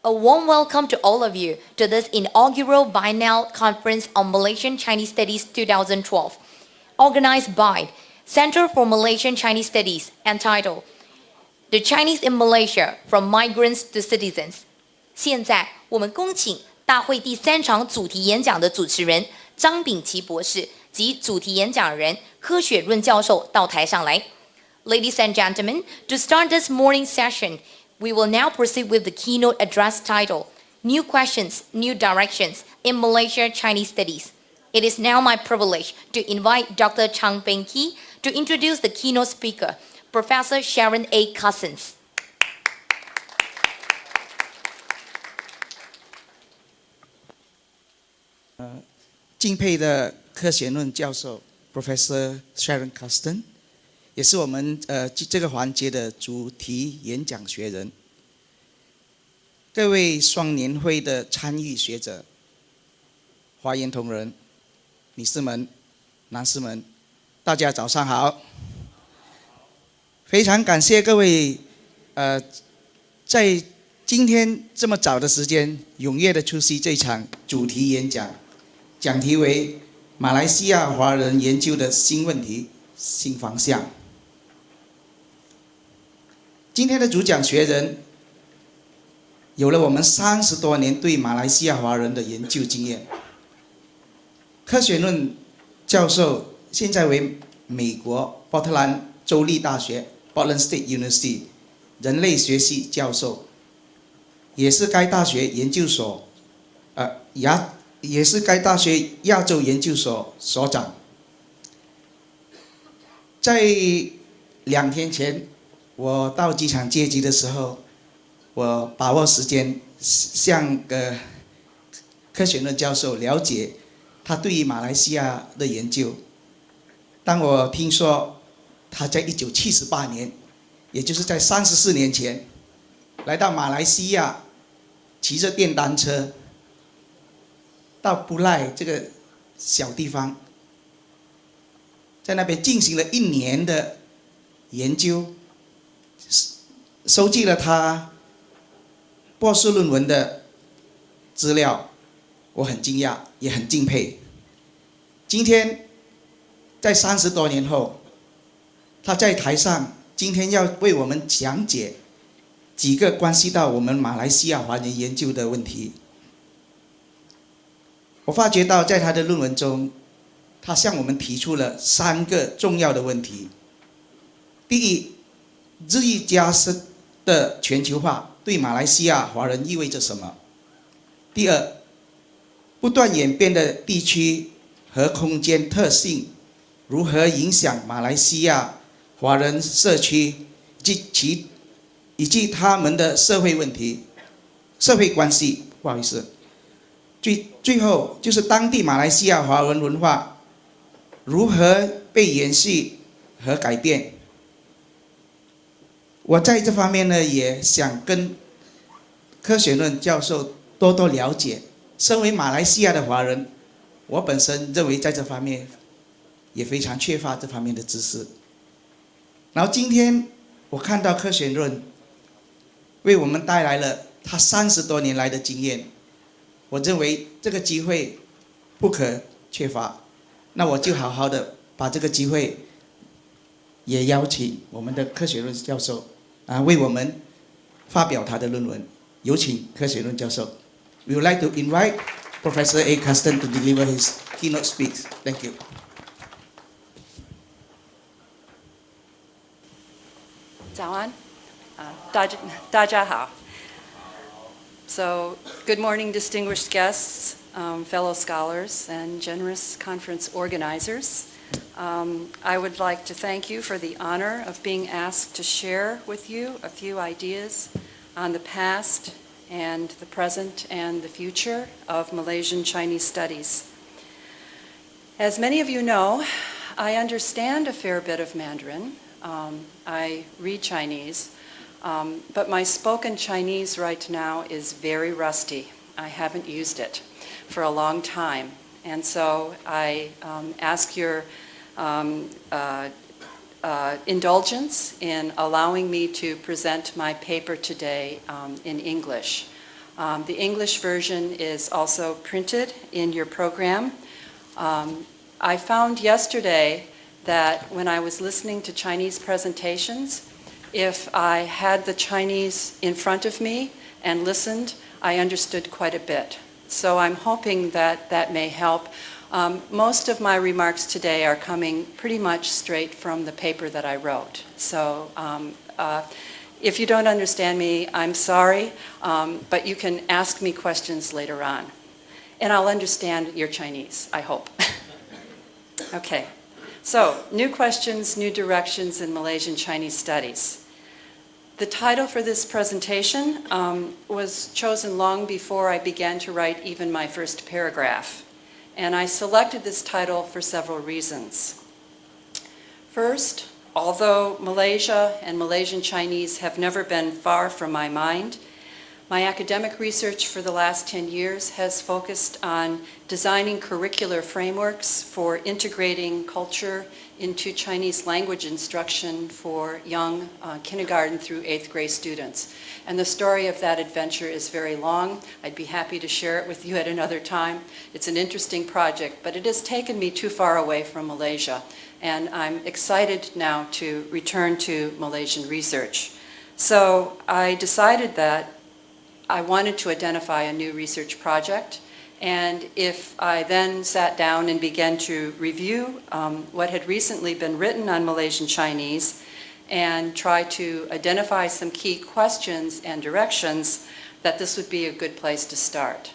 A warm welcome to all of you to this Inaugural Biennial Conference on Malaysian Chinese Studies 2012, organized by Center for Malaysian Chinese Studies, entitled The Chinese in Malaysia From Migrants to Citizens. 现在我们恭请大会第3场主题演讲的主持人张秉琦博士及主题演讲人柯雪润教授到台上来。Ladies and gentlemen, to start this morning's session, we will now proceed with the keynote address titled, New Questions, New Directions in Malaysia Chinese Studies. It is now my privilege to invite Dr. Chang Peng-Ki to introduce the keynote speaker, Professor Sharon A. Carstens. 敬佩的柯雪润教授 Professor Sharon Carstens 也是我们这个环节的主题演讲学人，各位双年会的参与学者、华研同仁、女士们、男士们，大家早上好！非常感谢各位在今天这么早的时间踊跃的出席这场主题演讲，讲题为马来西亚华人研究的新问题、新方向。今天的主讲学人有了我们30多年对马来西亚华人的研究经验。柯雪润教授现在为美国波特兰州立大学 （Portland State University） 人类学系教授，也是该大学研究所也是该大学亚洲研究所所长。在2天前，我到机场接机的时候，我把握时间向柯雪润教授了解他对于马来西亚的研究。当我听说他在1978年，也就是在34年前，来到马来西亚，骑着电单车到布赖这个小地方，在那边进行了1年的研究，收集了他博士论文的资料，我很惊讶，也很敬佩。今天在30多年后，他在台上今天要为我们讲解几个关系到我们马来西亚华人研究的问题。我发觉到在他的论文中，他向我们提出了3个重要的问题。第一，日益加深的全球化对马来西亚华人意味着什么？第二，不断演变的地区和空间特性如何影响马来西亚华人社区以及他们的社会问题、社会关系？不好意思。最后就是当地马来西亚华人文化如何被延续和改变。我在这方面呢，也想跟柯雪润教授多多了解。身为马来西亚的华人，我本身认为在这方面也非常缺乏这方面的知识。然后今天我看到柯雪润为我们带来了他30多年来的经验，我认为这个机会不可缺乏。那我就好好的把这个机会也邀请我们的柯雪润教授为我们发表他的论文。有请柯雪润教授。We would like to invite Professor A. Carstens to deliver his keynote speech. Thank you. 早安，大家好。So, good morning, distinguished guests, fellow scholars, and generous conference organizers. I would like to thank you for the honor of being asked to share with you a few ideas on the past and the present and the future of Malaysian Chinese studies. As many of you know, I understand a fair bit of Mandarin. I read Chinese, but my spoken Chinese right now is very rusty. I haven't used it for a long time, and so I ask your indulgence in allowing me to present my paper today in English. The English version is also printed in your program. I found yesterday that when I was listening to Chinese presentations, if I had the Chinese in front of me and listened, I understood quite a bit. So I'm hoping that that may help. Most of my remarks today are coming pretty much straight from the paper that I wrote. So if you don't understand me, I'm sorry, but you can ask me questions later on. And I'll understand your Chinese, I hope. Okay, so new questions, new directions in Malaysian Chinese studies. The title for this presentation was chosen long before I began to write even my first paragraph. And I selected this title for several reasons. First, although Malaysia and Malaysian Chinese have never been far from my mind, my academic research for the last 10 years has focused on designing curricular frameworks for integrating culture into Chinese language instruction for young kindergarten through 8th grade students. And the story of that adventure is very long. I'd be happy to share it with you at another time. It's an interesting project, but it has taken me too far away from Malaysia. And I'm excited now to return to Malaysian research. So I decided that I wanted to identify a new research project, and if I then sat down and began to review what had recently been written on Malaysian Chinese and try to identify some key questions and directions, that this would be a good place to start.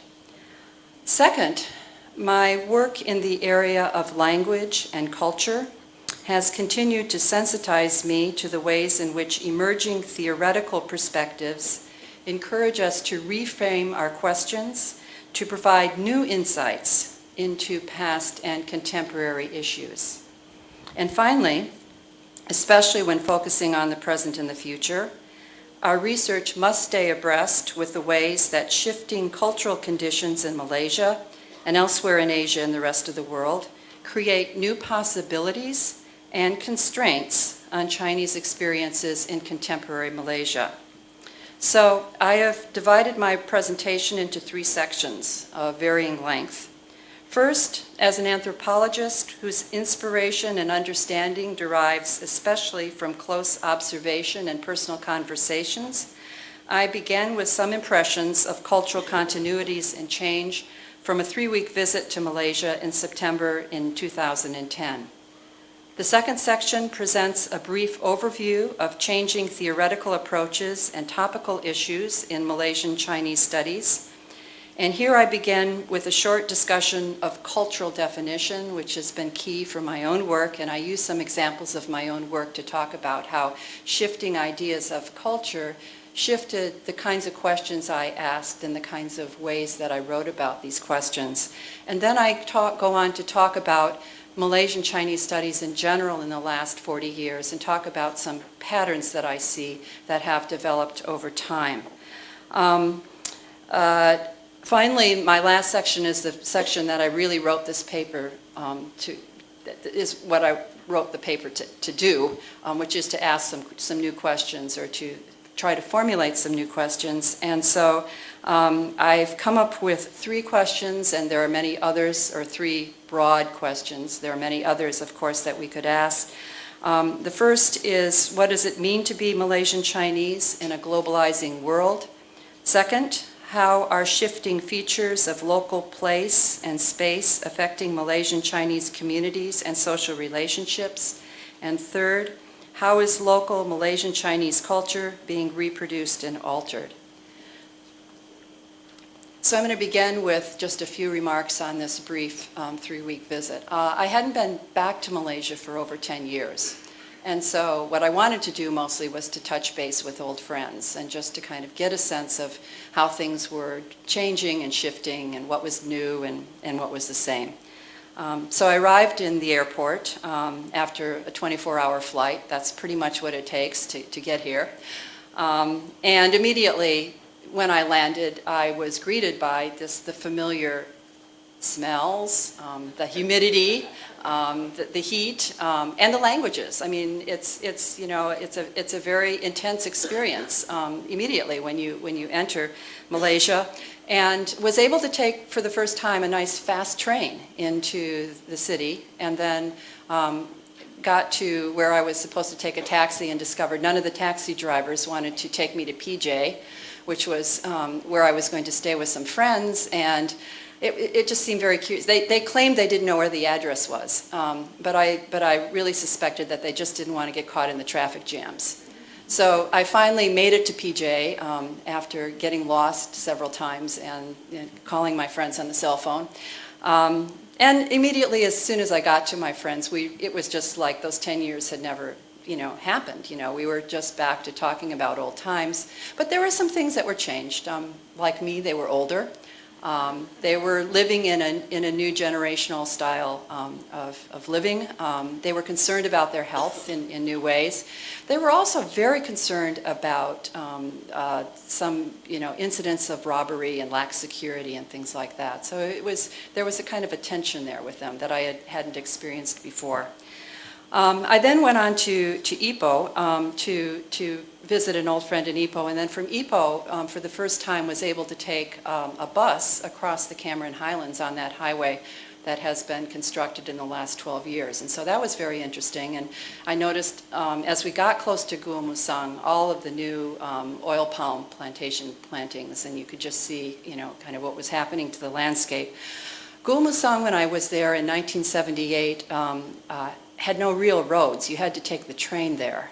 Second, my work in the area of language and culture has continued to sensitize me to the ways in which emerging theoretical perspectives encourage us to reframe our questions, to provide new insights into past and contemporary issues. And finally, especially when focusing on the present and the future, our research must stay abreast with the ways that shifting cultural conditions in Malaysia and elsewhere in Asia and the rest of the world create new possibilities and constraints on Chinese experiences in contemporary Malaysia. So I have divided my presentation into 3 sections of varying length. First, as an anthropologist whose inspiration and understanding derives especially from close observation and personal conversations, I began with some impressions of cultural continuities and change from a 3-week visit to Malaysia in September in 2010. The second section presents a brief overview of changing theoretical approaches and topical issues in Malaysian Chinese studies. And here I begin with a short discussion of cultural definition, which has been key for my own work, and I use some examples of my own work to talk about how shifting ideas of culture shifted the kinds of questions I asked and the kinds of ways that I wrote about these questions. And then I go on to talk about Malaysian Chinese studies in general in the last 40 years and talk about some patterns that I see that have developed over time. Finally, my last section is the section that I really wrote this paper is what I wrote the paper to do, which is to ask some new questions or to try to formulate some new questions. And so I've come up with 3 questions, and there are many others, or 3 broad questions. There are many others, of course, that we could ask. The first is, what does it mean to be Malaysian Chinese in a globalizing world? Second, how are shifting features of local place and space affecting Malaysian Chinese communities and social relationships? And third, how is local Malaysian Chinese culture being reproduced and altered? So I'm going to begin with just a few remarks on this brief 3-week visit. I hadn't been back to Malaysia for over 10 years. And so what I wanted to do mostly was to touch base with old friends and just to kind of get a sense of how things were changing and shifting and what was new and what was the same. So I arrived in the airport after a 24-hour flight. That's pretty much what it takes to get here. And immediately when I landed, I was greeted by the familiar smells, the humidity, the heat, and the languages. I mean, it's a very intense experience immediately when you enter Malaysia, and was able to take for the first time a nice fast train into the city, and then got to where I was supposed to take a taxi and discovered none of the taxi drivers wanted to take me to PJ, which was where I was going to stay with some friends, and it just seemed very curious. They claimed they didn't know where the address was, but I really suspected that they just didn't want to get caught in the traffic jams. So I finally made it to PJ after getting lost several times and calling my friends on the cell phone. And immediately, as soon as I got to my friends, it was just like those 10 years had never, happened. We were just back to talking about old times. But there were some things that were changed. Like me, they were older. They were living in a new generational style of living. They were concerned about their health in new ways. They were also very concerned about some incidents of robbery and lax security and things like that. So there was a kind of a tension there with them that I hadn't experienced before. I then went on to Ipoh to visit an old friend in Ipoh, and then from Ipoh, for the first time, was able to take a bus across the Cameron Highlands on that highway that has been constructed in the last 12 years. And so that was very interesting. And I noticed as we got close to Gua Musang, all of the new oil palm plantation plantings, and you could just see, kind of what was happening to the landscape. Gua Musang, when I was there in 1978, had no real roads. You had to take the train there.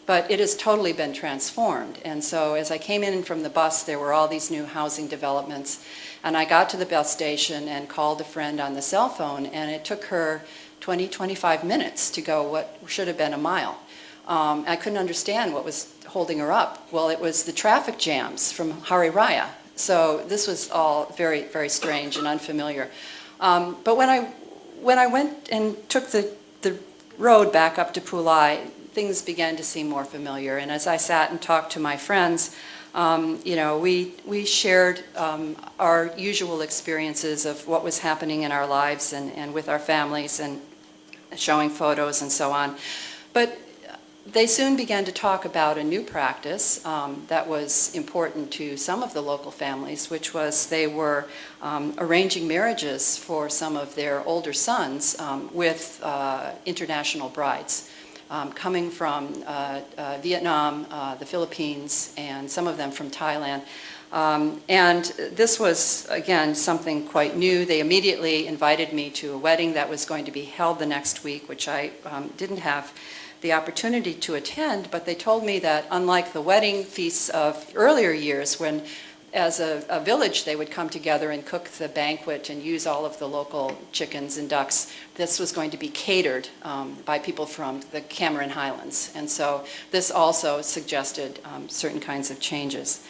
But it has totally been transformed. And so as I came in from the bus, there were all these new housing developments. And I got to the bus station and called a friend on the cell phone, and it took her 25 minutes to go what should have been a mile. I couldn't understand what was holding her up. Well, it was the traffic jams from Hari Raya. So this was all very, very strange and unfamiliar. But when I went and took the road back up to Pulai, things began to seem more familiar. And as I sat and talked to my friends, we shared our usual experiences of what was happening in our lives and with our families, and showing photos and so on. But they soon began to talk about a new practice that was important to some of the local families, which was they were arranging marriages for some of their older sons with international brides. Coming from Vietnam, the Philippines, and some of them from Thailand. And this was, again, something quite new. They immediately invited me to a wedding that was going to be held the next week, which I didn't have the opportunity to attend, but they told me that unlike the wedding feasts of earlier years, when as a village they would come together and cook the banquet and use all of the local chickens and ducks, this was going to be catered by people from the Cameron Highlands. And so this also suggested certain kinds of changes.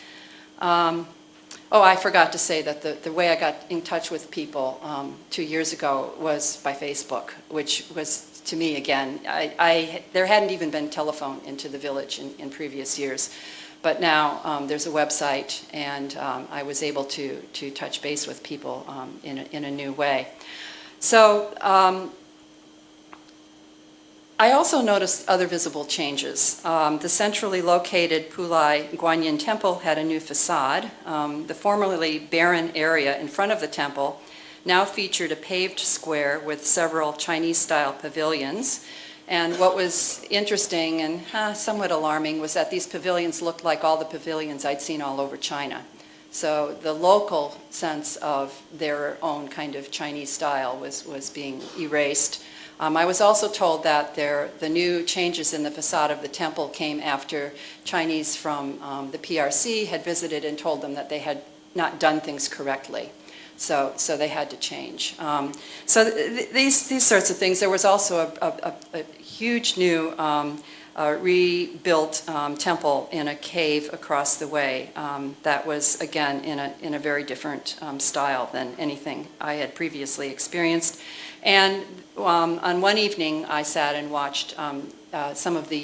I forgot to say that the way I got in touch with people 2 years ago was by Facebook, which was, to me, again, there hadn't even been telephone into the village in previous years. But now there's a website, and I was able to touch base with people in a new way. So I also noticed other visible changes. The centrally located Pulai Guanyin Temple had a new facade. The formerly barren area in front of the temple now featured a paved square with several Chinese-style pavilions. And what was interesting and somewhat alarming was that these pavilions looked like all the pavilions I'd seen all over China. So the local sense of their own kind of Chinese style was being erased. I was also told that the new changes in the facade of the temple came after Chinese from the PRC had visited and told them that they had not done things correctly. So they had to change. These sorts of things. There was also a huge new rebuilt temple in a cave across the way that was, again, in a very different style than anything I had previously experienced. And on one evening, I sat and watched some of the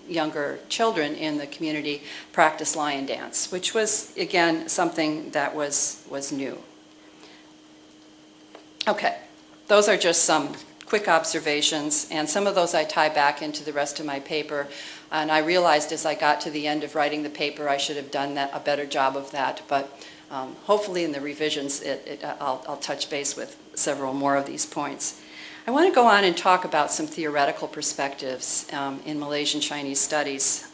younger children in the community practice lion dance, which was, again, something that was new. Okay, those are just some quick observations, and some of those I tie back into the rest of my paper. And I realized as I got to the end of writing the paper, I should have done a better job of that. But hopefully in the revisions, I'll touch base with several more of these points. I want to go on and talk about some theoretical perspectives in Malaysian Chinese studies.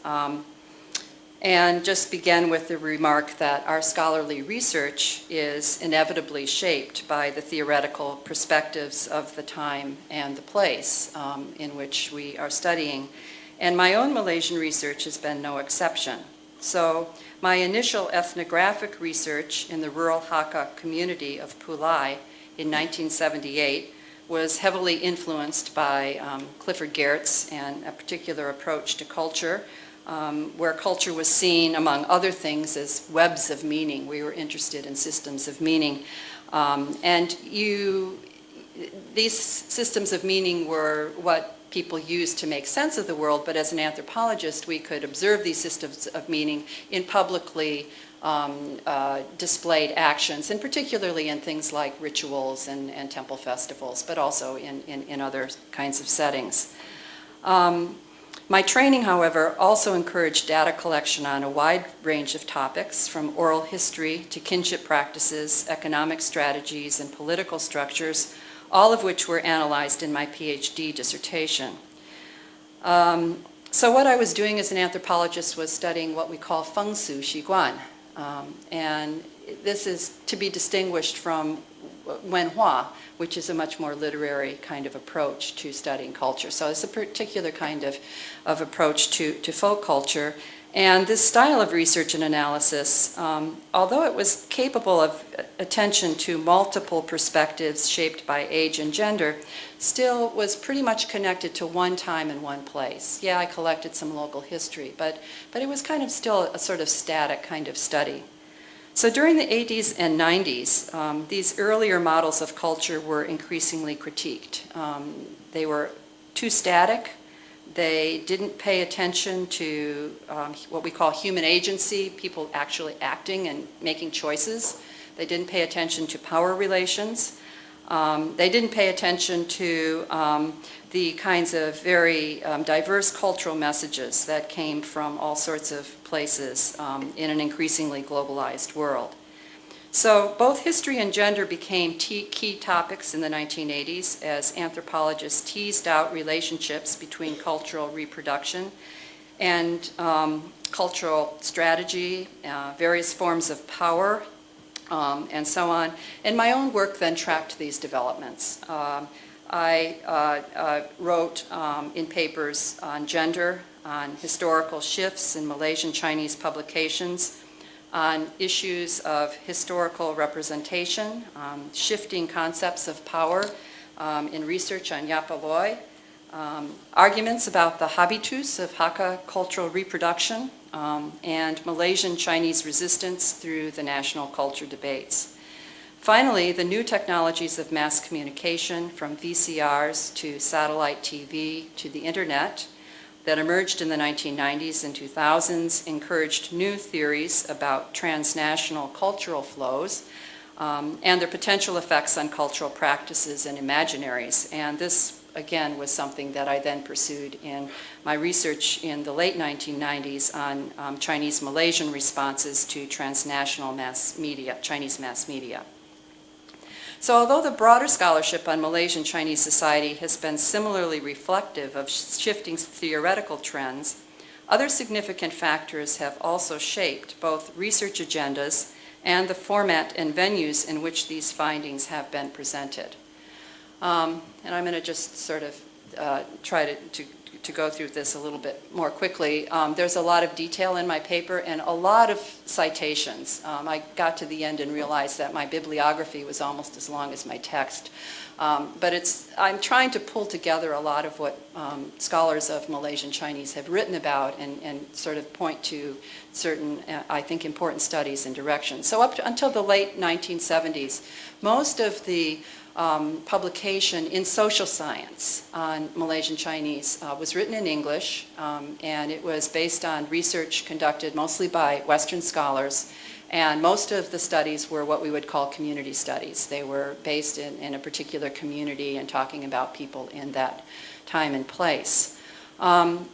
And just begin with the remark that our scholarly research is inevitably shaped by the theoretical perspectives of the time and the place in which we are studying. And my own Malaysian research has been no exception. So my initial ethnographic research in the rural Hakka community of Pulai in 1978 was heavily influenced by Clifford Geertz and a particular approach to culture, where culture was seen, among other things, as webs of meaning. We were interested in systems of meaning. These systems of meaning were what people used to make sense of the world, but as an anthropologist, we could observe these systems of meaning in publicly displayed actions, and particularly in things like rituals and temple festivals, but also in other kinds of settings. My training, however, also encouraged data collection on a wide range of topics, from oral history to kinship practices, economic strategies, and political structures, all of which were analyzed in my PhD dissertation. So what I was doing as an anthropologist was studying what we call feng shui xiguan. And this is to be distinguished from wenhua, which is a much more literary kind of approach to studying culture. So it's a particular kind of approach to folk culture. And this style of research and analysis, although it was capable of attention to multiple perspectives shaped by age and gender, still was pretty much connected to one time and one place. Yeah, I collected some local history, but it was kind of still a sort of static kind of study. So during the 80s and 90s, these earlier models of culture were increasingly critiqued. They were too static. They didn't pay attention to what we call human agency, people actually acting and making choices. They didn't pay attention to power relations. They didn't pay attention to the kinds of very diverse cultural messages that came from all sorts of places in an increasingly globalized world. So both history and gender became key topics in the 1980s as anthropologists teased out relationships between cultural reproduction and cultural strategy, various forms of power, and so on. And my own work then tracked these developments. I wrote in papers on gender, on historical shifts in Malaysian Chinese publications, on issues of historical representation, shifting concepts of power in research on Yapaloy, arguments about the habitus of Hakka cultural reproduction, and Malaysian Chinese resistance through the national culture debates. Finally, the new technologies of mass communication, from VCRs to satellite TV to the internet, that emerged in the 1990s and 2000s encouraged new theories about transnational cultural flows and their potential effects on cultural practices and imaginaries. And this, again, was something that I then pursued in my research in the late 1990s on Chinese Malaysian responses to transnational mass media, Chinese mass media. So although the broader scholarship on Malaysian Chinese society has been similarly reflective of shifting theoretical trends, other significant factors have also shaped both research agendas and the format and venues in which these findings have been presented. And I'm going to just sort of try to go through this a little bit more quickly. There's a lot of detail in my paper and a lot of citations. I got to the end and realized that my bibliography was almost as long as my text. But I'm trying to pull together a lot of what scholars of Malaysian Chinese have written about and sort of point to certain, I think, important studies and directions. So until the late 1970s, most of the publication in social science on Malaysian Chinese was written in English, and it was based on research conducted mostly by Western scholars And most of the studies were what we would call community studies. They were based in a particular community and talking about people in that time and place.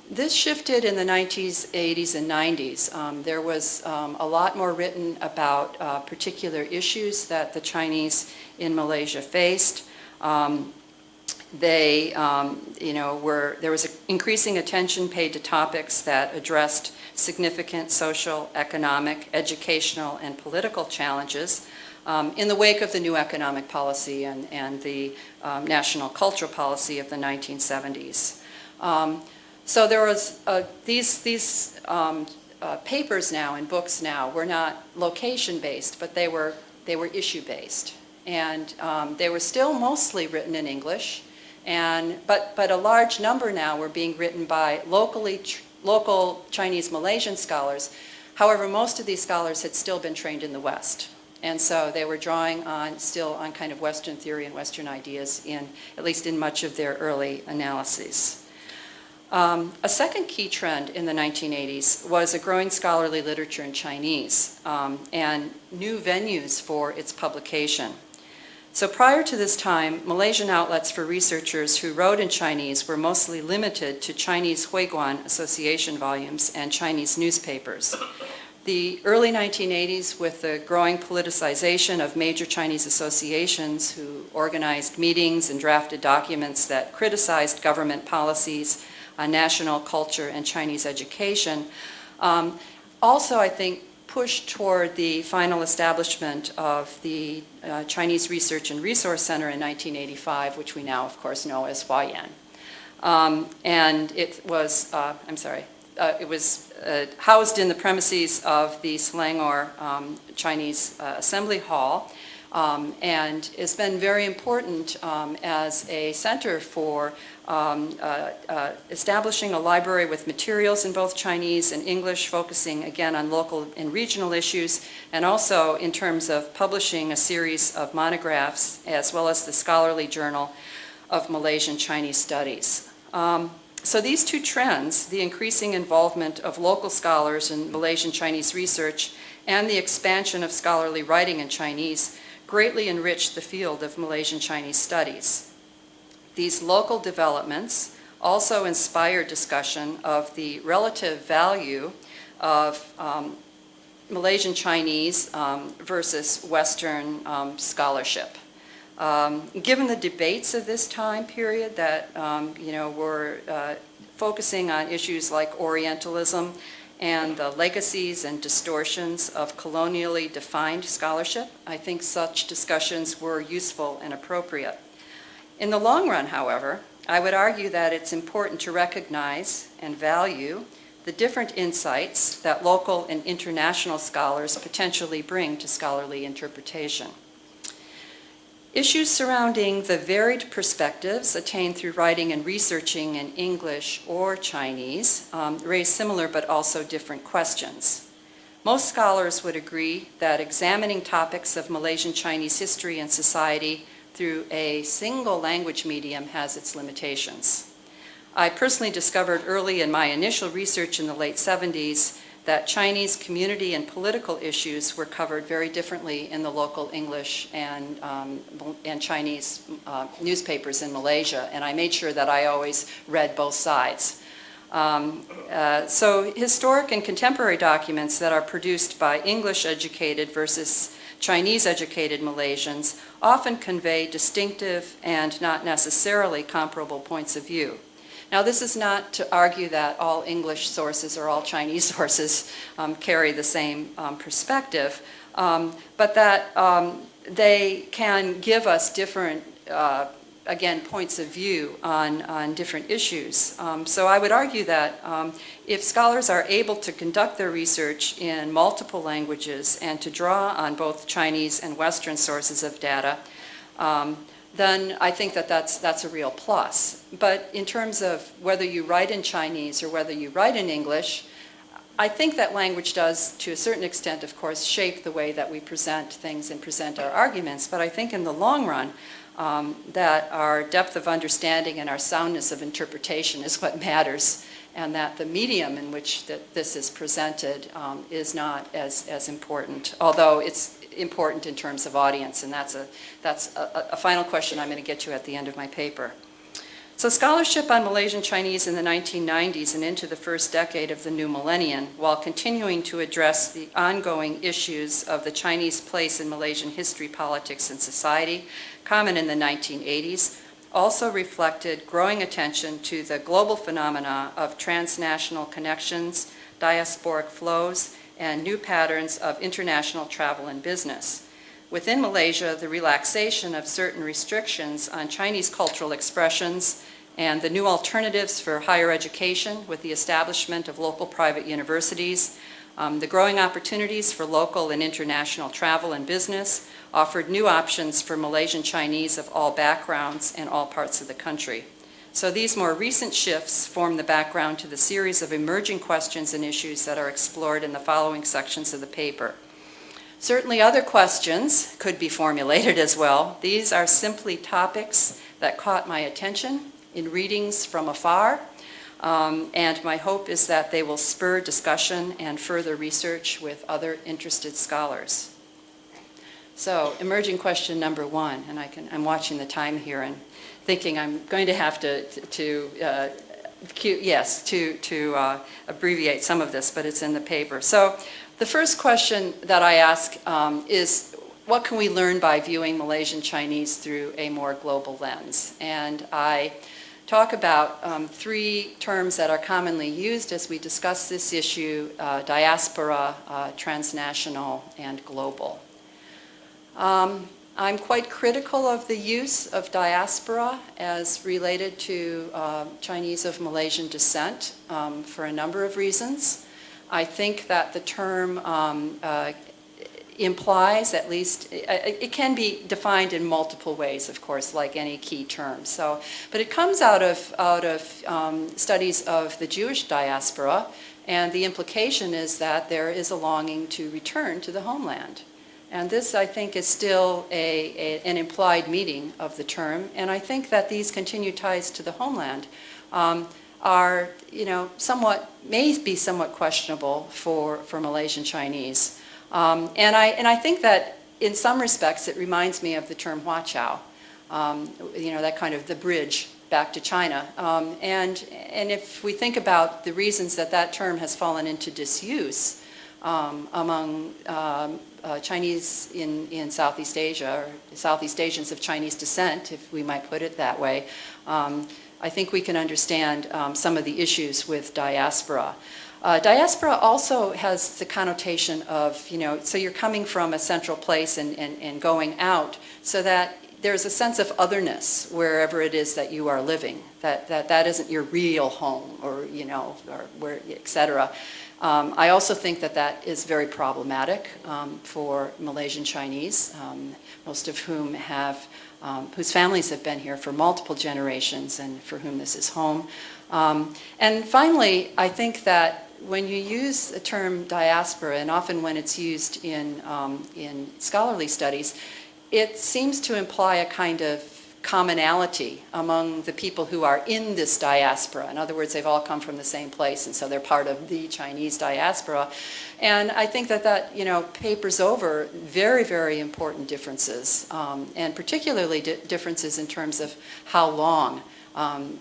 This shifted in the 90s, 80s, and 90s. There was a lot more written about particular issues that the Chinese in Malaysia faced. There was increasing attention paid to topics that addressed significant social, economic, educational, and political challenges in the wake of the new economic policy and the national cultural policy of the 1970s. So there was these papers now and books now were not location-based, but they were issue-based, and they were still mostly written in English, but a large number now were being written by local Chinese Malaysian scholars. However, most of these scholars had still been trained in the West, and so they were drawing still on kind of Western theory and Western ideas at least in much of their early analyses. A second key trend in the 1980s was a growing scholarly literature in Chinese and new venues for its publication. So prior to this time, Malaysian outlets for researchers who wrote in Chinese were mostly limited to Chinese Huiguan Association volumes and Chinese newspapers. The early 1980s, with the growing politicization of major Chinese associations who organized meetings and drafted documents that criticized government policies on national culture and Chinese education, also, I think, pushed toward the final establishment of the Chinese Research and Resource Center in 1985, which we now, of course, know as Huayan. And it was, it was housed in the premises of the Selangor Chinese Assembly Hall, and it's been very important as a center for establishing a library with materials in both Chinese and English, focusing again on local and regional issues, and also in terms of publishing a series of monographs, as well as the scholarly journal of Malaysian Chinese Studies. So these two trends, the increasing involvement of local scholars in Malaysian Chinese research and the expansion of scholarly writing in Chinese, greatly enriched the field of Malaysian Chinese studies. These local developments also inspired discussion of the relative value of Malaysian Chinese versus Western scholarship. Given the debates of this time period that were focusing on issues like Orientalism and the legacies and distortions of colonially defined scholarship, I think such discussions were useful and appropriate. In the long run, however, I would argue that it's important to recognize and value the different insights that local and international scholars potentially bring to scholarly interpretation. Issues surrounding the varied perspectives attained through writing and researching in English or Chinese raise similar but also different questions. Most scholars would agree that examining topics of Malaysian Chinese history and society through a single language medium has its limitations. I personally discovered early in my initial research in the late 70s that Chinese community and political issues were covered very differently in the local English and Chinese newspapers in Malaysia, and I made sure that I always read both sides. So historic and contemporary documents that are produced by English-educated versus Chinese-educated Malaysians often convey distinctive and not necessarily comparable points of view. Now, this is not to argue that all English sources or all Chinese sources carry the same perspective, but that they can give us different, again, points of view on different issues. So I would argue that if scholars are able to conduct their research in multiple languages and to draw on both Chinese and Western sources of data, then I think that that's a real plus. But in terms of whether you write in Chinese or whether you write in English, I think that language does, to a certain extent, of course, shape the way that we present things and present our arguments. But I think in the long run, that our depth of understanding and our soundness of interpretation is what matters. and that the medium in which this is presented is not as important, although it's important in terms of audience, and that's a final question I'm going to get to at the end of my paper. So scholarship on Malaysian Chinese in the 1990s and into the first decade of the new millennium, while continuing to address the ongoing issues of the Chinese place in Malaysian history, politics, and society, common in the 1980s, also reflected growing attention to the global phenomena of transnational connections, diasporic flows, and new patterns of international travel and business. Within Malaysia, the relaxation of certain restrictions on Chinese cultural expressions and the new alternatives for higher education with the establishment of local private universities, the growing opportunities for local and international travel and business offered new options for Malaysian Chinese of all backgrounds and all parts of the country. So these more recent shifts form the background to the series of emerging questions and issues that are explored in the following sections of the paper. Certainly other questions could be formulated as well. These are simply topics that caught my attention in readings from afar, and my hope is that they will spur discussion and further research with other interested scholars. So, emerging question number one, and I'm watching the time here and thinking I'm going to have to abbreviate some of this, but it's in the paper. So, the first question that I ask is, what can we learn by viewing Malaysian Chinese through a more global lens? And I talk about three terms that are commonly used as we discuss this issue: diaspora, transnational, and global. I'm quite critical of the use of diaspora as related to Chinese of Malaysian descent for a number of reasons. I think that the term implies, at least, it can be defined in multiple ways, of course, like any key term. So, but it comes out of studies of the Jewish diaspora, and the implication is that there is a longing to return to the homeland. And this, I think, is still an implied meaning of the term, and I think that these continued ties to the homeland are, may be somewhat questionable for Malaysian Chinese. And I think that in some respects it reminds me of the term Huaqiao, that kind of the bridge back to China. And if we think about the reasons that term has fallen into disuse among Chinese in Southeast Asia, or Southeast Asians of Chinese descent, if we might put it that way, I think we can understand some of the issues with diaspora. Diaspora also has the connotation of, so you're coming from a central place and going out, so that there's a sense of otherness wherever it is that you are living, that isn't your real home, or where, etc. I also think that is very problematic for Malaysian Chinese, most of whom whose families have been here for multiple generations and for whom this is home. And finally, I think that when you use the term diaspora, and often when it's used in scholarly studies, it seems to imply a kind of commonality among the people who are in this diaspora. In other words, they've all come from the same place, and so they're part of the Chinese diaspora. And I think that papers over very, very important differences, and particularly differences in terms of how long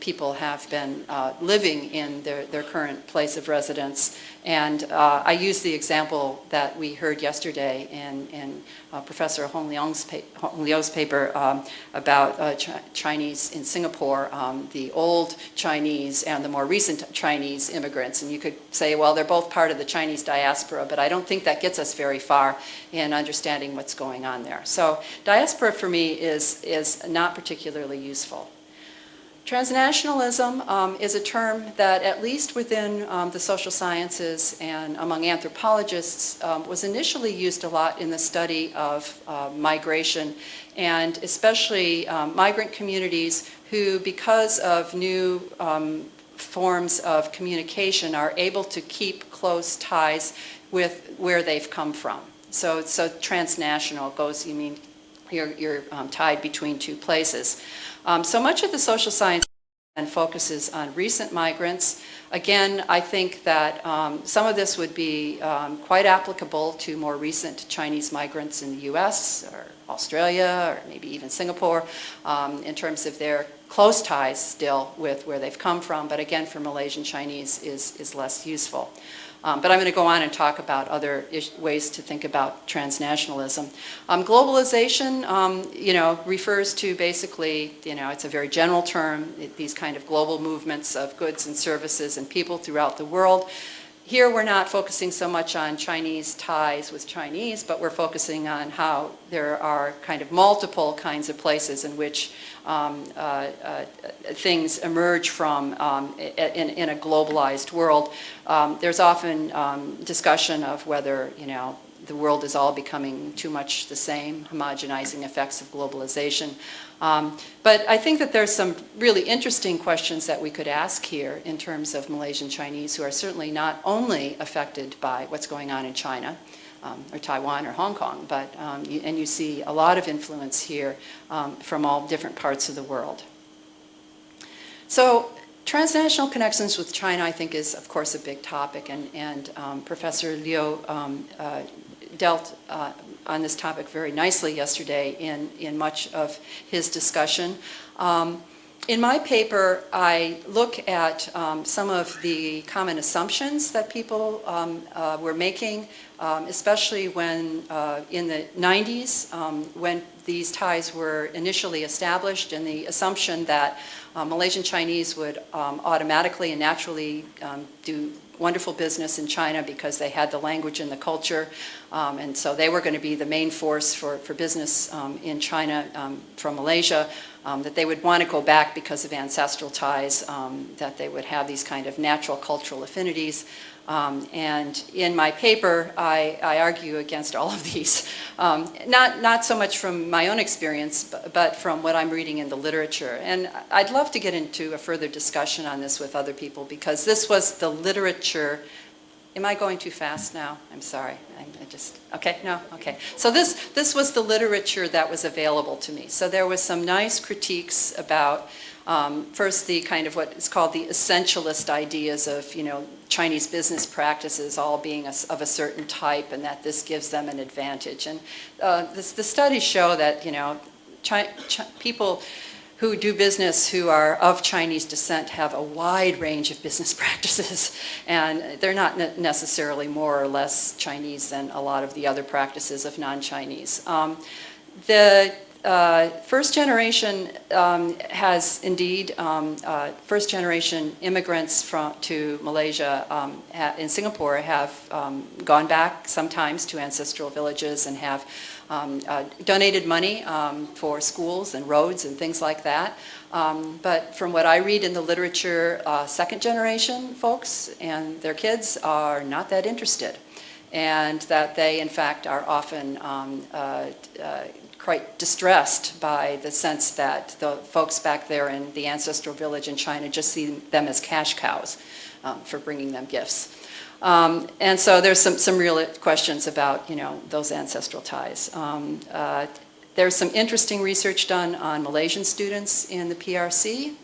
people have been living in their current place of residence. And I use the example that we heard yesterday in Professor Hong Liu's paper about Chinese in Singapore, the old Chinese and the more recent Chinese immigrants. And you could say, well, they're both part of the Chinese diaspora, but I don't think that gets us very far in understanding what's going on there. So diaspora for me is not particularly useful. Transnationalism is a term that, at least within the social sciences and among anthropologists, was initially used a lot in the study of migration, and especially migrant communities who, because of new forms of communication, are able to keep close ties with where they've come from. So transnational goes, you're tied between two places. So much of the social science and focuses on recent migrants. Again, I think that some of this would be quite applicable to more recent Chinese migrants in the US or Australia or maybe even Singapore in terms of their close ties still with where they've come from, but again for Malaysian Chinese is less useful. But I'm going to go on and talk about other ways to think about transnationalism. Globalization, refers to basically, it's a very general term, these kind of global movements of goods and services and people throughout the world. Here we're not focusing so much on Chinese ties with Chinese, but we're focusing on how there are kind of multiple kinds of places in which things emerge from in a globalized world. There's often discussion of whether, the world is all becoming too much the same, homogenizing effects of globalization. But I think that there's some really interesting questions that we could ask here in terms of Malaysian Chinese who are certainly not only affected by what's going on in China, or Taiwan or Hong Kong, but and you see a lot of influence here from all different parts of the world. So transnational connections with China, I think, is of course a big topic, and Professor Liu dealt on this topic very nicely yesterday in much of his discussion. In my paper, I look at some of the common assumptions that people were making, especially when in the 90s, when these ties were initially established, and the assumption that Malaysian Chinese would automatically and naturally do wonderful business in China because they had the language and the culture, and so they were going to be the main force for business in China from Malaysia, that they would want to go back because of ancestral ties, that they would have these kind of natural cultural affinities. And in my paper, I argue against all of these, not so much from my own experience, but from what I'm reading in the literature. And I'd love to get into a further discussion on this with other people, because this was the literature. Am I going too fast now? I'm sorry. Okay, no? Okay. So this was the literature that was available to me. So there was some nice critiques about first the kind of what is called the essentialist ideas of, Chinese business practices all being of a certain type, and that this gives them an advantage. And the studies show that, people who do business who are of Chinese descent have a wide range of business practices, and they're not necessarily more or less Chinese than a lot of the other practices of non-Chinese. The first generation has indeed, first generation immigrants to Malaysia in Singapore have gone back sometimes to ancestral villages and have donated money for schools and roads and things like that. But from what I read in the literature, second generation folks and their kids are not that interested, and that they in fact are often quite distressed by the sense that the folks back there in the ancestral village in China just see them as cash cows for bringing them gifts. And so there's some real questions about, those ancestral ties. There's some interesting research done on Malaysian students in the PRC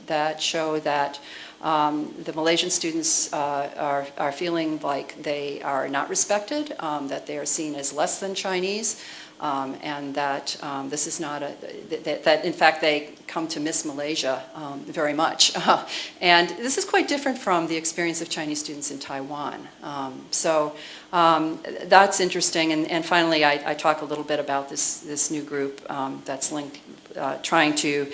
that show that the Malaysian students are feeling like they are not respected, that they are seen as less than Chinese, and that this is not that in fact they come to miss Malaysia very much. And this is quite different from the experience of Chinese students in Taiwan. So that's interesting. And finally, I talk a little bit about this new group that's linked, trying to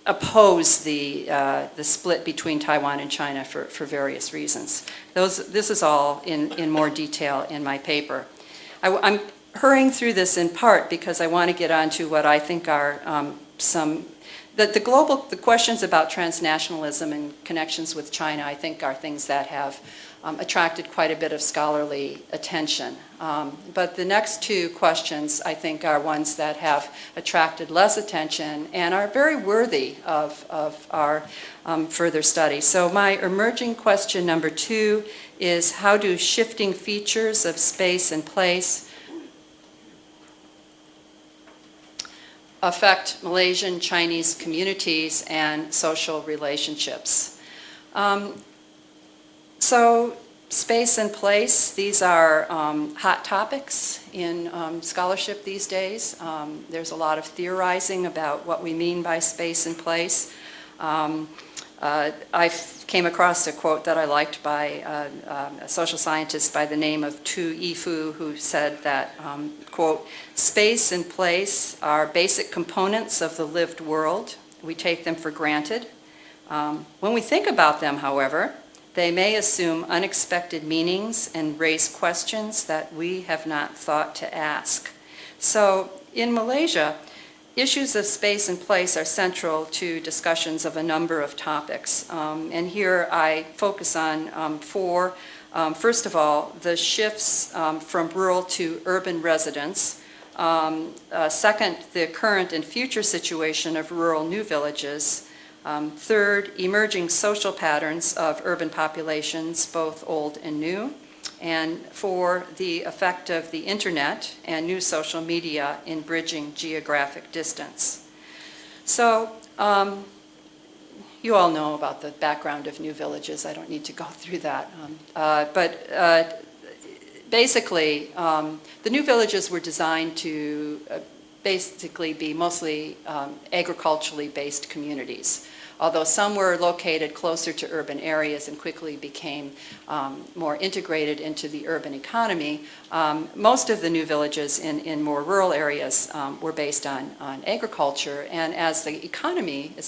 oppose the split between Taiwan and China for various reasons. This is all in more detail in my paper. I'm hurrying through this in part because I want to get on to what I think are the questions about transnationalism and connections with China, I think, are things that have attracted quite a bit of scholarly attention. But the next two questions, I think, are ones that have attracted less attention and are very worthy of our further study. So my emerging question number 2 is, how do shifting features of space and place affect Malaysian Chinese communities and social relationships. So space and place, these are hot topics in scholarship these days. There's a lot of theorizing about what we mean by space and place. I came across a quote that I liked by a social scientist by the name of Tu Yifu, who said that, quote, "Space and place are basic components of the lived world. We take them for granted. When we think about them, however, they may assume unexpected meanings and raise questions that we have not thought to ask." So in Malaysia, issues of space and place are central to discussions of a number of topics. And here I focus on four. First of all, the shifts from rural to urban residents. Second, the current and future situation of rural new villages. Third, emerging social patterns of urban populations, both old and new. And four, the effect of the internet and new social media in bridging geographic distance. So you all know about the background of new villages. I don't need to go through that. But basically, the new villages were designed to basically be mostly agriculturally based communities. Although some were located closer to urban areas and quickly became more integrated into the urban economy, most of the new villages in more rural areas were based on agriculture. And as the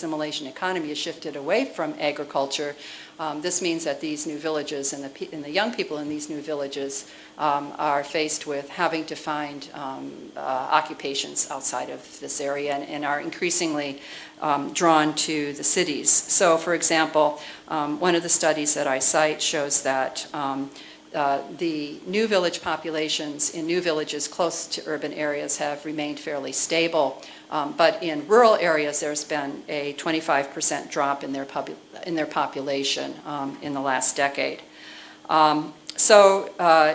Malaysian economy has shifted away from agriculture, this means that these new villages and the young people in these new villages are faced with having to find occupations outside of this area and are increasingly drawn to the cities. So, for example, one of the studies that I cite shows that the new village populations in new villages close to urban areas have remained fairly stable, but in rural areas there's been a 25% drop in their population in the last decade. So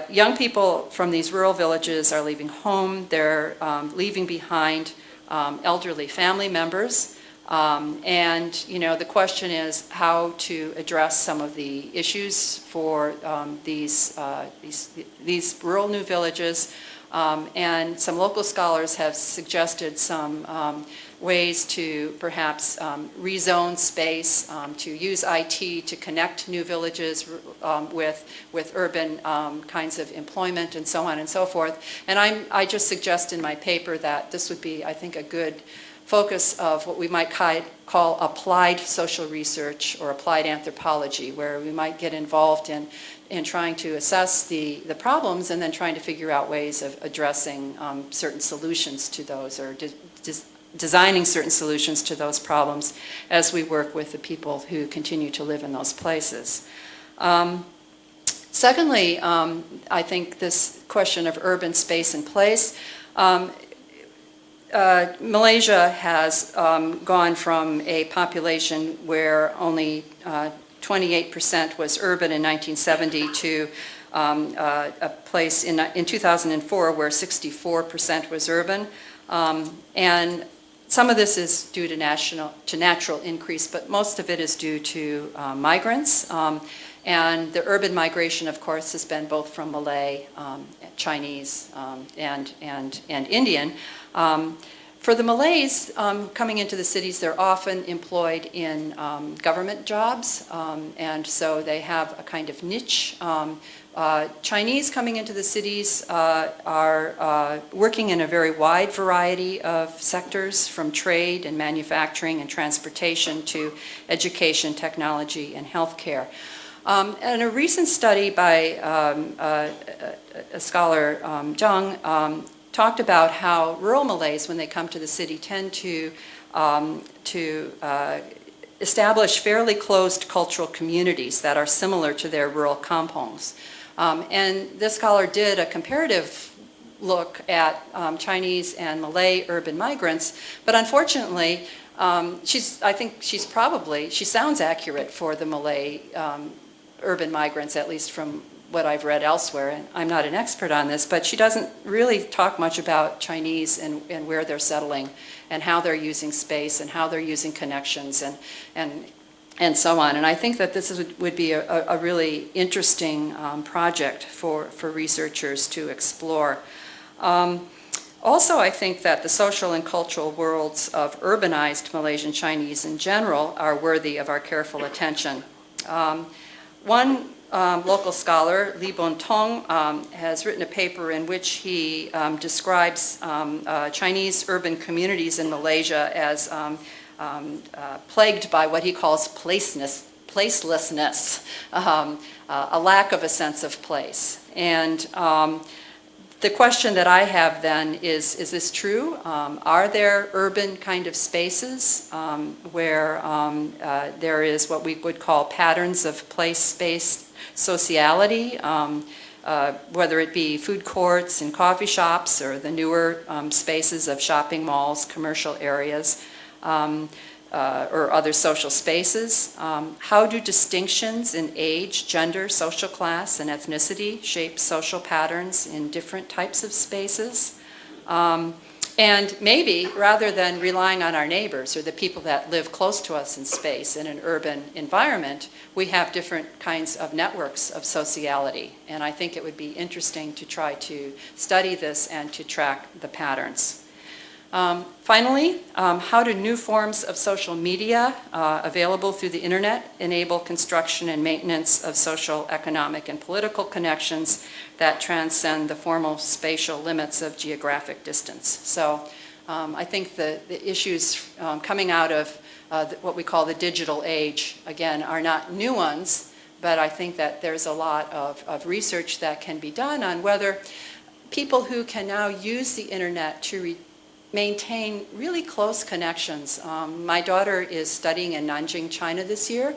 young people from these rural villages are leaving home. They're leaving behind elderly family members. And the question is how to address some of the issues for these rural new villages. And some local scholars have suggested some ways to perhaps rezone space, to use IT to connect new villages with urban kinds of employment and so on and so forth. And I just suggest in my paper that this would be, I think, a good focus of what we might call applied social research or applied anthropology, where we might get involved in trying to assess the problems and then trying to figure out ways of addressing certain solutions to those, or designing certain solutions to those problems as we work with the people who continue to live in those places. Secondly, I think this question of urban space and place, Malaysia has gone from a population where only 28% was urban in 1970 to a place in 2004 where 64% was urban. And some of this is due to natural increase, but most of it is due to migrants. And the urban migration, of course, has been both from Malay, Chinese, and Indian. For the Malays coming into the cities, they're often employed in government jobs, and so they have a kind of niche. Chinese coming into the cities are working in a very wide variety of sectors, from trade and manufacturing and transportation to education, technology, and healthcare. And a recent study by a scholar, Zhang, talked about how rural Malays, when they come to the city, tend to establish fairly closed cultural communities that are similar to their rural kampongs. And this scholar did a comparative look at Chinese and Malay urban migrants, but unfortunately, I think she sounds accurate for the Malay urban migrants, at least from what I've read elsewhere, and I'm not an expert on this, but she doesn't really talk much about Chinese and where they're settling and how they're using space and how they're using connections and so on. And I think that this would be a really interesting project for researchers to explore. Also, I think that the social and cultural worlds of urbanized Malaysian Chinese in general are worthy of our careful attention. One local scholar, Li Bontong, has written a paper in which he describes Chinese urban communities in Malaysia as plagued by what he calls placelessness, a lack of a sense of place. And the question that I have then is this true? Are there urban kind of spaces where there is what we would call patterns of place-based sociality, whether it be food courts and coffee shops or the newer spaces of shopping malls, commercial areas, or other social spaces? How do distinctions in age, gender, social class, and ethnicity shape social patterns in different types of spaces? And maybe, rather than relying on our neighbors or the people that live close to us in space in an urban environment, we have different kinds of networks of sociality. And I think it would be interesting to try to study this and to track the patterns. Finally, how do new forms of social media available through the internet enable construction and maintenance of social, economic, and political connections that transcend the formal spatial limits of geographic distance? So I think the issues coming out of what we call the digital age, again, are not new ones, but I think that there's a lot of research that can be done on whether people who can now use the internet to maintain really close connections. My daughter is studying in Nanjing, China this year.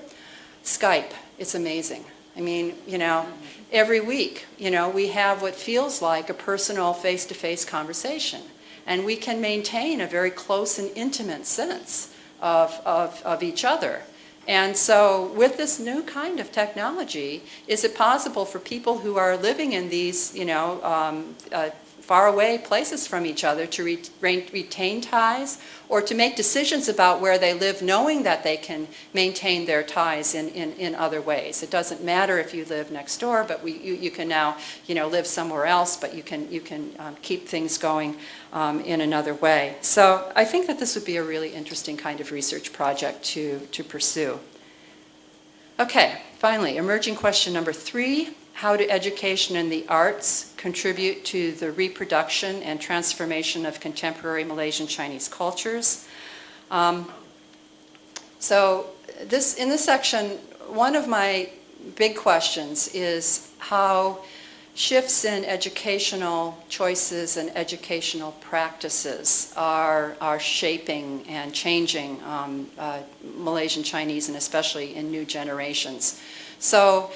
Skype, it's amazing. I mean, every week, we have what feels like a personal face-to-face conversation. And we can maintain a very close and intimate sense of each other. And so with this new kind of technology, is it possible for people who are living in these, far away places from each other to retain ties or to make decisions about where they live, knowing that they can maintain their ties in other ways? It doesn't matter if you live next door, but you can now live somewhere else, but you can keep things going in another way. So I think that this would be a really interesting kind of research project to pursue. Okay, finally, emerging question number 3. How do education and the arts contribute to the reproduction and transformation of contemporary Malaysian Chinese cultures? So in this section, one of my big questions is how shifts in educational choices and educational practices are shaping and changing Malaysian Chinese, and especially in new generations. So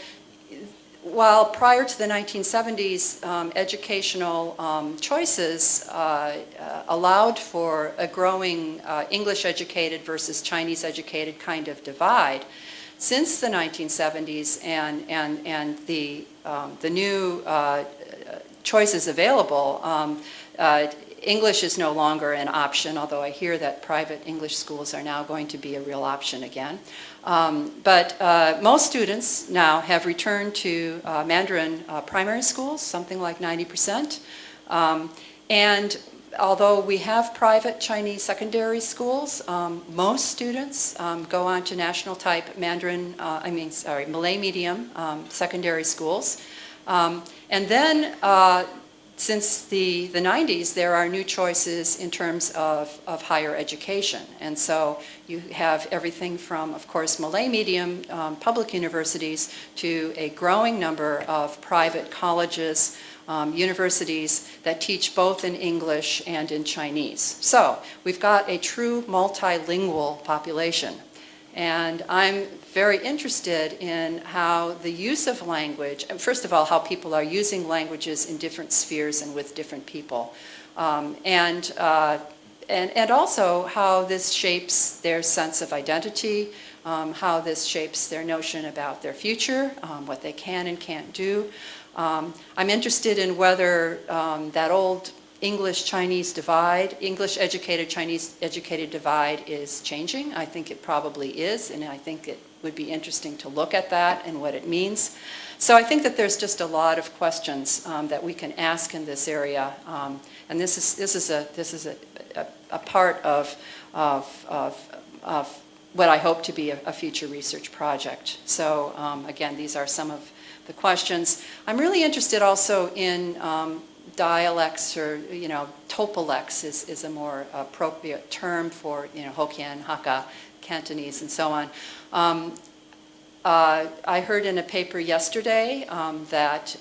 while prior to the 1970s, educational choices allowed for a growing English-educated versus Chinese-educated kind of divide, since the 1970s and the new choices available, English is no longer an option, although I hear that private English schools are now going to be a real option again. But most students now have returned to Mandarin primary schools, something like 90%. And although we have private Chinese secondary schools, most students go on to national type Malay medium secondary schools. And then since the 90s, there are new choices in terms of higher education. And so you have everything from, of course, Malay medium public universities to a growing number of private colleges, universities that teach both in English and in Chinese. So we've got a true multilingual population. And I'm very interested in how the use of language, first of all, how people are using languages in different spheres and with different people. And also how this shapes their sense of identity, how this shapes their notion about their future, what they can and can't do. I'm interested in whether that old English-Chinese divide, English-educated, Chinese-educated divide is changing. I think it probably is, and I think it would be interesting to look at that and what it means. So I think that there's just a lot of questions that we can ask in this area, and this is a part of what I hope to be a future research project. So again, these are some of the questions. I'm really interested also in dialects, or topolects is a more appropriate term for Hokkien, Hakka, Cantonese, and so on. I heard in a paper yesterday that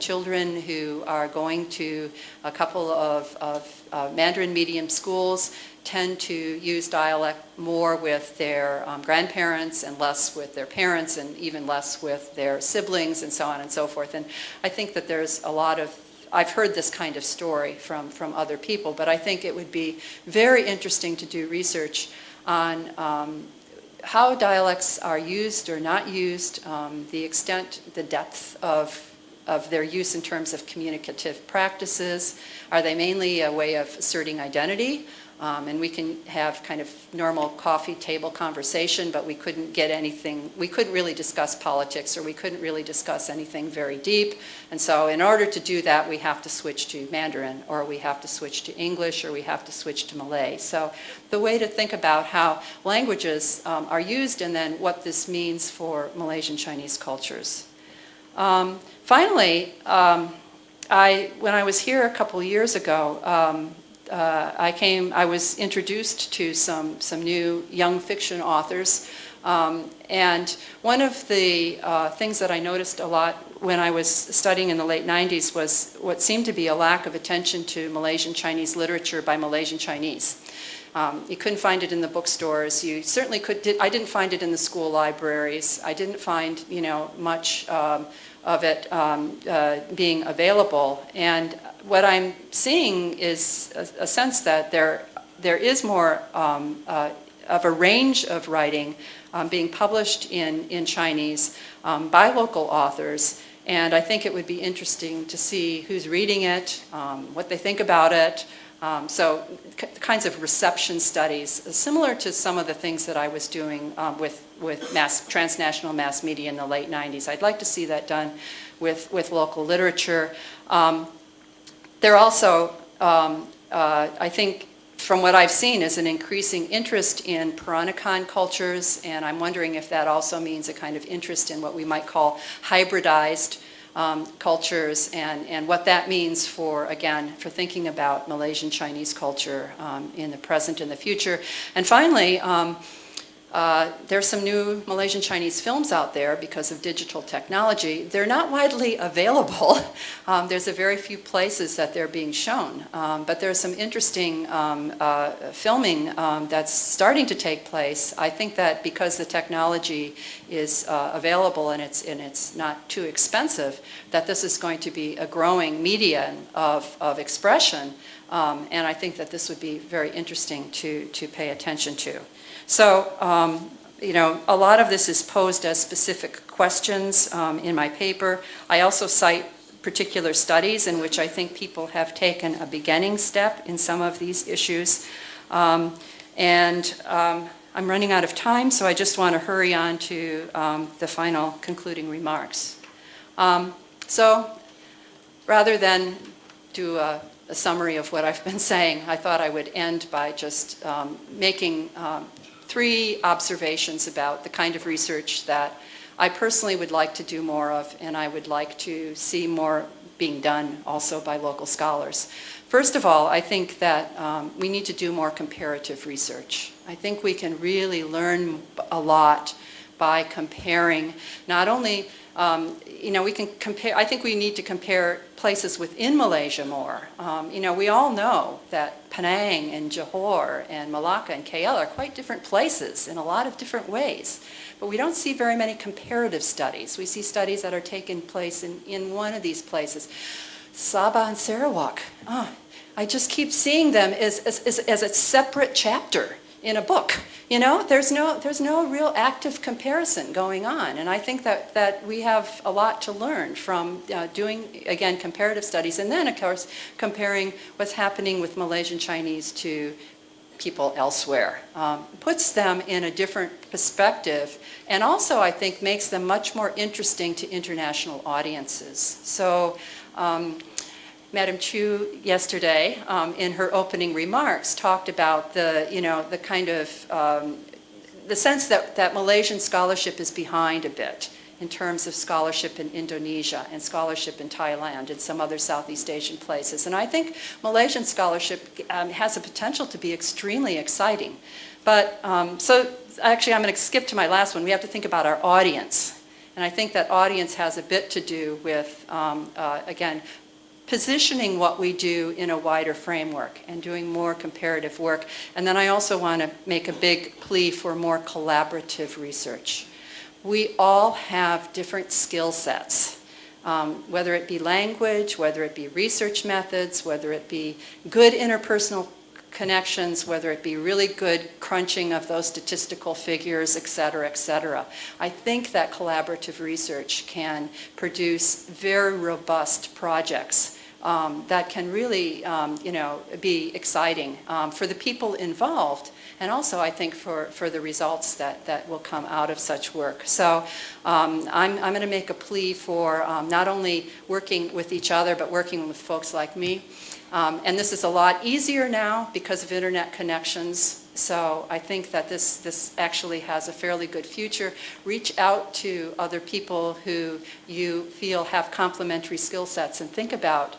children who are going to a couple of Mandarin medium schools tend to use dialect more with their grandparents and less with their parents, and even less with their siblings, and so on and so forth. And I think that there's a lot of, I've heard this kind of story from other people, but I think it would be very interesting to do research on how dialects are used or not used, the extent, the depth of their use in terms of communicative practices. Are they mainly a way of asserting identity? And we can have kind of normal coffee table conversation, but we couldn't get anything, we couldn't really discuss politics, or we couldn't really discuss anything very deep. And so in order to do that, we have to switch to Mandarin, or we have to switch to English, or we have to switch to Malay. So the way to think about how languages are used, and then what this means for Malaysian Chinese cultures. Finally, when I was here a couple years ago, I was introduced to some new young fiction authors, and one of the things that I noticed a lot when I was studying in the late 90s was what seemed to be a lack of attention to Malaysian Chinese literature by Malaysian Chinese. You couldn't find it in the bookstores. You certainly I didn't find it in the school libraries. I didn't find much of it being available. And what I'm seeing is a sense that there is more of a range of writing being published in Chinese by local authors. And I think it would be interesting to see who's reading it, what they think about it. So kinds of reception studies, similar to some of the things that I was doing with transnational mass media in the late 90s. I'd like to see that done with local literature. There also, I think, from what I've seen, is an increasing interest in Peranakan cultures, and I'm wondering if that also means a kind of interest in what we might call hybridized cultures, and what that means for thinking about Malaysian Chinese culture in the present and the future. And finally, there's some new Malaysian Chinese films out there because of digital technology. They're not widely available. There's a very few places that they're being shown, but there's some interesting filming that's starting to take place. I think that because the technology is available and it's not too expensive, that this is going to be a growing medium of expression, and I think that this would be very interesting to pay attention to. So, a lot of this is posed as specific questions in my paper. I also cite particular studies in which I think people have taken a beginning step in some of these issues. I'm running out of time, so I just want to hurry on to the final concluding remarks. So, rather than do a summary of what I've been saying, I thought I would end by just making 3 observations about the kind of research that I personally would like to do more of, and I would like to see more being done also by local scholars. First of all, I think that we need to do more comparative research. I think we can really learn a lot by comparing not only we can compare. I think we need to compare places within Malaysia more. We all know that Penang and Johor and Malacca and KL are quite different places in a lot of different ways. But we don't see very many comparative studies. We see studies that are taking place in one of these places. Sabah and Sarawak. I just keep seeing them as a separate chapter in a book. You know, there's no real active comparison going on, and I think that we have a lot to learn from doing, again, comparative studies, and then, of course, comparing what's happening with Malaysian Chinese to people elsewhere. Puts them in a different perspective, and also, I think, makes them much more interesting to international audiences. So, Madam Chu yesterday, in her opening remarks, talked about the kind of the sense that Malaysian scholarship is behind a bit in terms of scholarship in Indonesia and scholarship in Thailand and some other Southeast Asian places. And I think Malaysian scholarship has the potential to be extremely exciting. But so actually, I'm going to skip to my last one. We have to think about our audience. And I think that audience has a bit to do with, again, positioning what we do in a wider framework and doing more comparative work. And then I also want to make a big plea for more collaborative research. We all have different skill sets, whether it be language, whether it be research methods, whether it be good interpersonal connections, whether it be really good crunching of those statistical figures, et cetera, et cetera. I think that collaborative research can produce very robust projects that can really, be exciting for the people involved, and also I think for the results that will come out of such work. So I'm going to make a plea for not only working with each other, but working with folks like me. And this is a lot easier now because of internet connections. So I think that this actually has a fairly good future. Reach out to other people who you feel have complementary skill sets and think about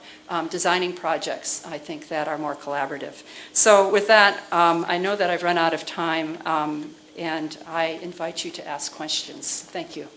designing projects, I think, that are more collaborative. So with that, I know that I've run out of time, and I invite you to ask questions. Thank you.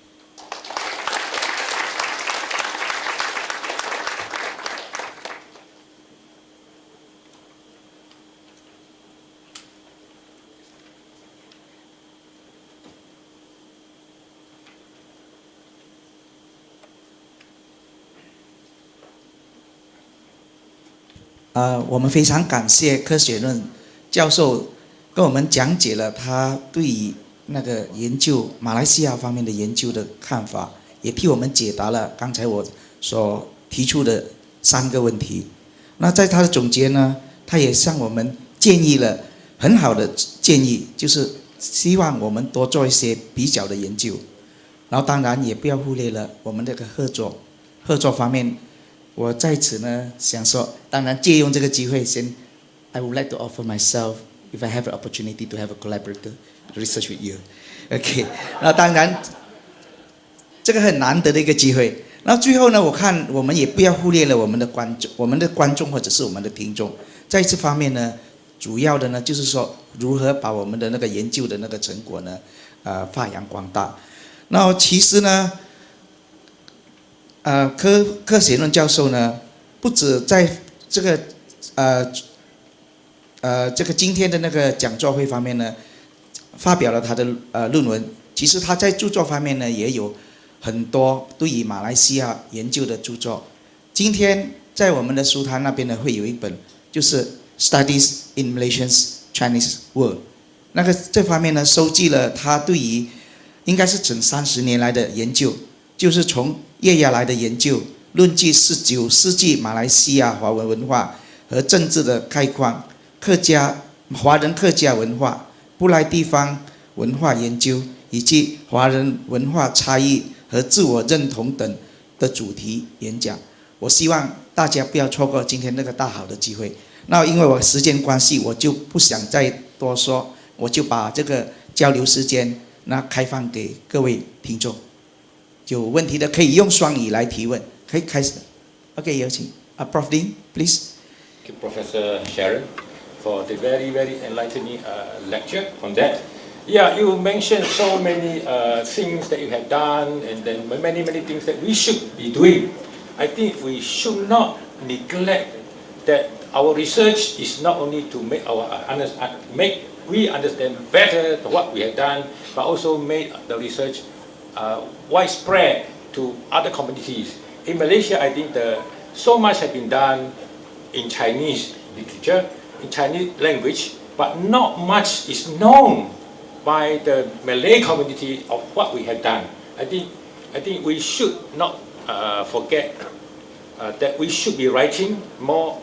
我们非常感谢柯雪润教授跟我们讲解了他对于那个研究马来西亚方面的研究的看法，也替我们解答了刚才我所提出的3个问题。那在他的总结呢，他也向我们建议了很好的建议，就是希望我们多做一些比较的研究，然后当然也不要忽略了我们这个合作方面。我在此呢想说，当然借用这个机会先 I would like to offer myself if I have an opportunity to have a collaborator research with you. OK， 那当然这个很难得的一个机会。那最后呢，我看我们也不要忽略了我们的观众或者是我们的听众。在这方面呢，主要的呢就是说如何把我们的那个研究的那个成果呢发扬光大。那其实呢柯雪润教授呢，不止在这个这个今天的那个讲座会方面呢，发表了他的论文。其实他在著作方面呢，也有很多对于马来西亚研究的著作。今天在我们的书摊那边呢，会有一本就是 Studies in Malaysia's Chinese World， 那个这方面呢，收集了他对于应该是整30年来的研究，就是从叶亚来的研究，论据19世纪马来西亚华文文化和政治的概况，华人客家文化、布莱地方文化研究，以及华人文化差异和自我认同等的主题演讲。我希望大家不要错过今天那个大好的机会。那因为我时间关系，我就不想再多说，我就把这个交流时间那开放给各位听众。有问题的可以用双语来提问，可以开始。OK， 有请Prof Ding, please. Thank you, Professor Sharon, for the very, very enlightening lecture on that. Yeah, you mentioned so many things that you have done, and then many, many things that we should be doing. I think we should not neglect that our research is not only to make we understand better what we have done, but also make the research widespread to other communities. In Malaysia, I think so much has been done in Chinese literature, in Chinese language, but not much is known by the Malay community of what we have done. I think we should not forget that we should be writing more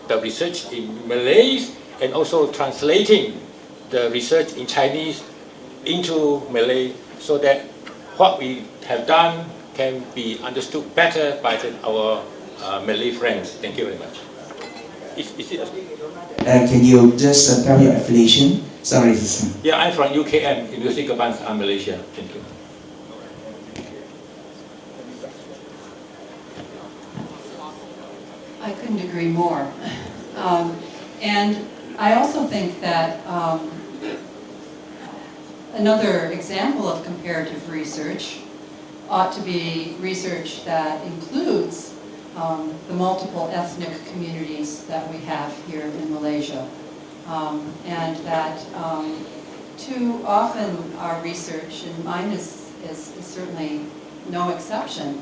the research in Malay and also translating the research in Chinese into Malay so that what we have done can be understood better by our Malay friends. Thank you very much. Is it Can you just tell your affiliation? Sorry. Yeah, I'm from UKM, University of Malaysia. Thank you. I couldn't agree more. And I also think that another example of comparative research ought to be research that includes the multiple ethnic communities that we have here in Malaysia. And that too often our research, and mine is certainly no exception,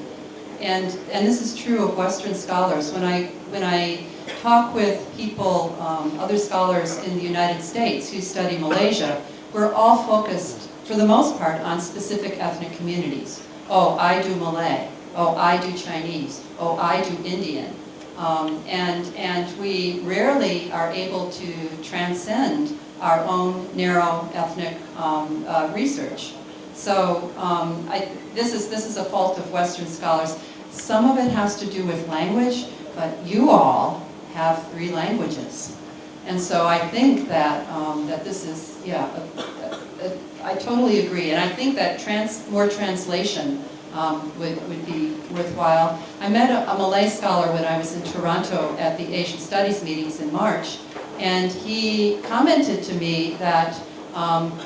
and this is true of Western scholars. When I talk with people, other scholars in the United States who study Malaysia, we're all focused, for the most part, on specific ethnic communities. Oh, I do Malay. Oh, I do Chinese. Oh, I do Indian. And we rarely are able to transcend our own narrow ethnic research. So this is a fault of Western scholars. Some of it has to do with language, but you all have 3 languages. And so I think that, that this is, I totally agree. And I think that more translation would be worthwhile. I met a Malay scholar when I was in Toronto at the Asian Studies meetings in March, and he commented to me that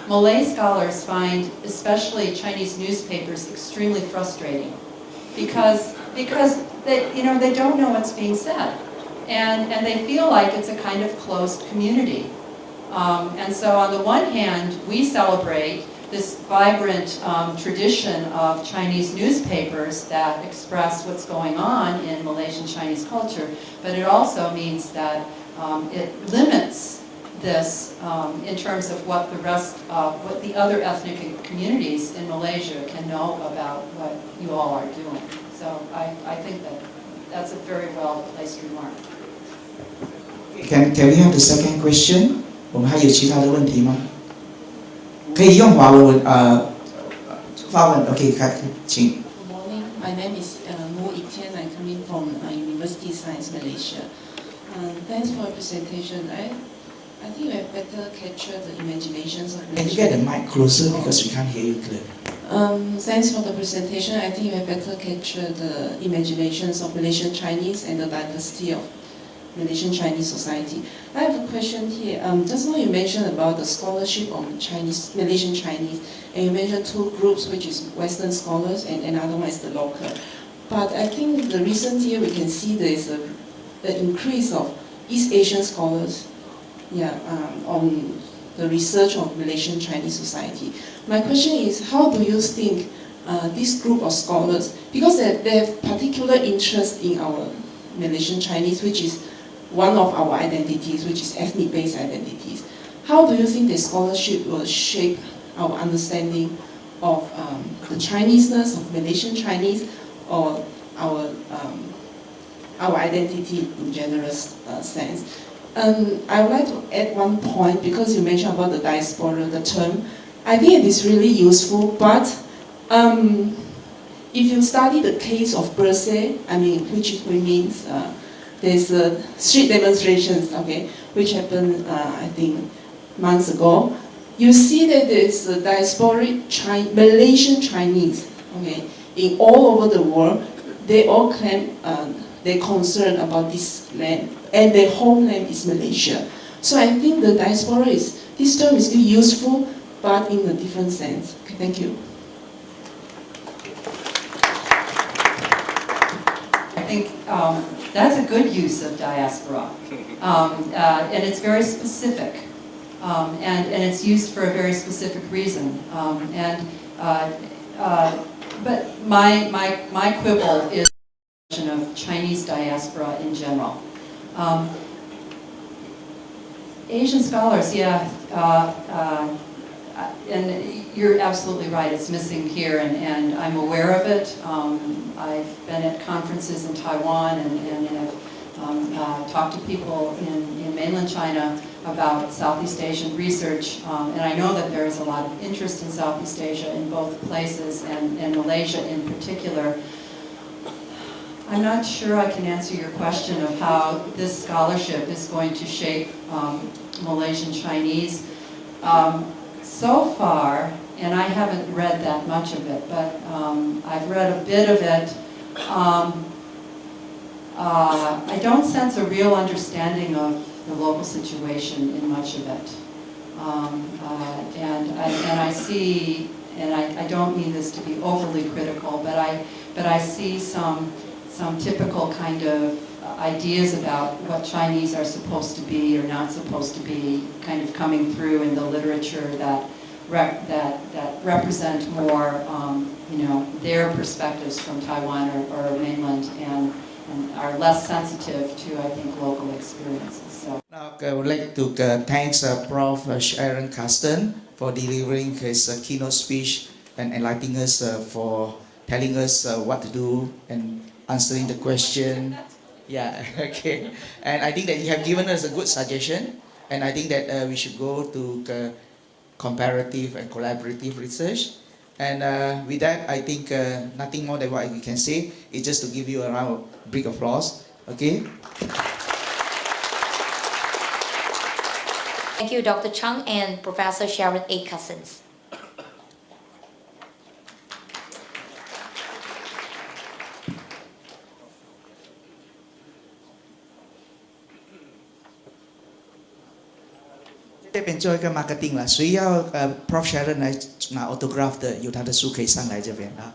Malay scholars find especially Chinese newspapers extremely frustrating because they don't know what's being said, and they feel like it's a kind of closed community. And so on the one hand, we celebrate this vibrant tradition of Chinese newspapers that express what's going on in Malaysian Chinese culture, but it also means that it limits this in terms of what what the other ethnic communities in Malaysia can know about what you all are doing. So I think that's a very well-placed remark. Can we have the second question? 我们还有其他的问题吗？可以用华文发问 ，OK， 请。 Good morning. My name is Mo Iktian. I'm coming from University of Science Malaysia. Thanks for your presentation. I think you have better captured the imaginations of Can you Malaysian. get the mic closer because we can't hear you clearly? Thanks for the presentation. I think you have better captured the imaginations of Malaysian Chinese and the diversity of Malaysian Chinese society. I have a question here. Just now you mentioned about the scholarship on Malaysian Chinese, and you mentioned 2 groups, which is Western scholars and another one is the local. But I think the recent year we can see there is an increase of East Asian scholars, on the research of Malaysian Chinese society. My question is, how do you think this group of scholars, because they have particular interest in our Malaysian Chinese, which is one of our identities, which is ethnic-based identities. How do you think the scholarship will shape our understanding of the Chineseness of Malaysian Chinese, or our identity in general sense? I would like to add one point, because you mentioned about the diaspora, the term. I think it is really useful, but if you study the case of Perse, which means there's street demonstrations, which happened, I think, months ago. You see that there's a diasporic Malaysian Chinese, in all over the world. They all claim they're concerned about this land, and their homeland is Malaysia. So I think the diaspora this term is still useful, but in a different sense. Okay, thank you. I think that's a good use of diaspora, and it's very specific, and it's used for a very specific reason. But my quibble is the question of Chinese diaspora in general. Asian scholars, yeah. And you're absolutely right, it's missing here, and I'm aware of it. I've been at conferences in Taiwan and have talked to people in mainland China about Southeast Asian research, and I know that there is a lot of interest in Southeast Asia in both places, and Malaysia in particular. I'm not sure I can answer your question of how this scholarship is going to shape Malaysian Chinese. So far, and I haven't read that much of it, but I've read a bit of it. I don't sense a real understanding of the local situation in much of it. And I see, and I don't mean this to be overly critical, but I see some typical kind of ideas about what Chinese are supposed to be or not supposed to be kind of coming through in the literature that represent more, their perspectives from Taiwan or mainland and are less sensitive to, I think, local experiences. So. Now I would like to thank Prof. Sharon Carstens for delivering his keynote speech and enlightening us for telling us what to do and answering the question. Yeah, okay. And I think that you have given us a good suggestion, and I think that we should go to comparative and collaborative research. And with that, I think nothing more than what we can say. It's just to give you a round of big applause. Okay? Thank you, Dr. Chung and Professor Sharon A. Carstens. This is 做一个 marketing 啦，谁要Prof Sharon 来拿 autograph 的，有他的书可以上来这边啊。